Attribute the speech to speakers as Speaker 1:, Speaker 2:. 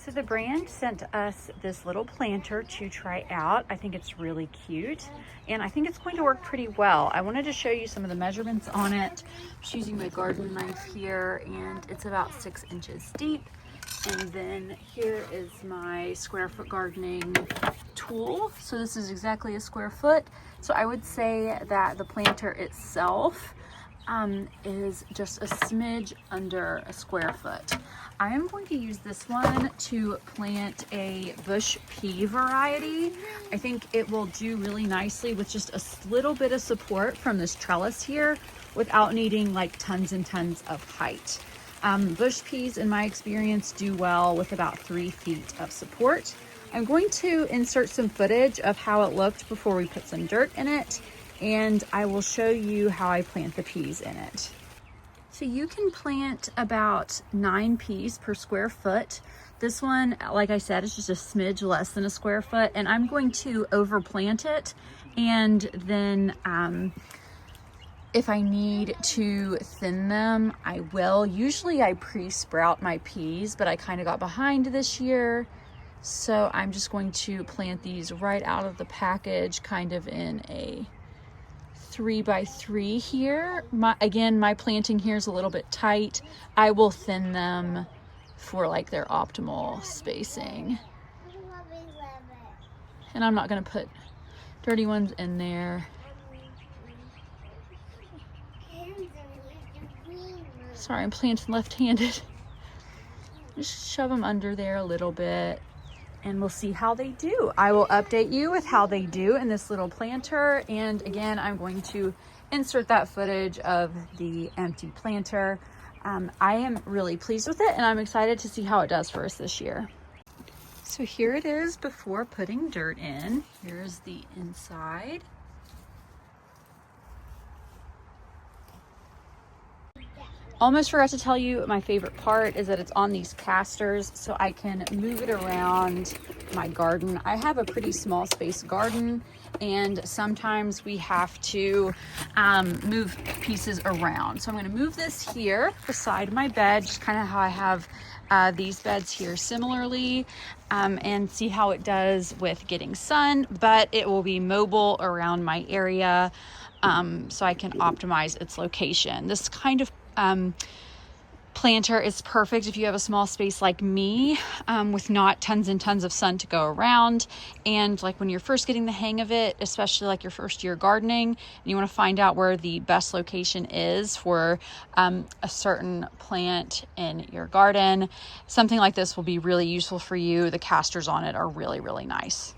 Speaker 1: So the brand sent us this little planter to try out. I think it's really cute and I think it's going to work pretty well. I wanted to show you some of the measurements on it. I'm just using my garden knife here and it's about 6 inches deep. And then here is my square foot gardening tool. So this is exactly a square foot. So I would say that the planter itself is just a smidge under a square foot. I am going to use this one to plant a bush pea variety. I think it will do really nicely with just a little bit of support from this trellis here without needing like tons and tons of height. Bush peas, in my experience, do well with about 3 feet of support. I'm going to insert some footage of how it looked before we put some dirt in it, and I will show you how I plant the peas in it. So you can plant about 9 peas per square foot. This one, like I said, is just a smidge less than a square foot, and I'm going to overplant it, and then if I need to thin them, I will. Usually I pre-sprout my peas, but I kind of got behind this year. So I'm just going to plant these right out of the package, kind of in a 3x3 here. Again, my planting here is a little bit tight. I will thin them for like their optimal spacing. And I'm not gonna put dirty ones in there. Sorry, I'm planting left-handed. Just shove them under there a little bit and we'll see how they do. I will update you with how they do in this little planter. And again, I'm going to insert that footage of the empty planter. I am really pleased with it and I'm excited to see how it does for us this year. So here it is before putting dirt in. Here's the inside. Almost forgot to tell you, my favorite part is that it's on these casters so I can move it around my garden. I have a pretty small space garden and sometimes we have to move pieces around. So I'm going to move this here beside my bed, just kind of how I have these beds here similarly, and see how it does with getting sun, but it will be mobile around my area so I can optimize its location. This kind of planter is perfect if you have a small space like me, with not tons and tons of sun to go around. And like when you're first getting the hang of it, especially like your first year gardening, and you want to find out where the best location is for a certain plant in your garden, something like this will be really useful for you. The casters on it are really, really nice.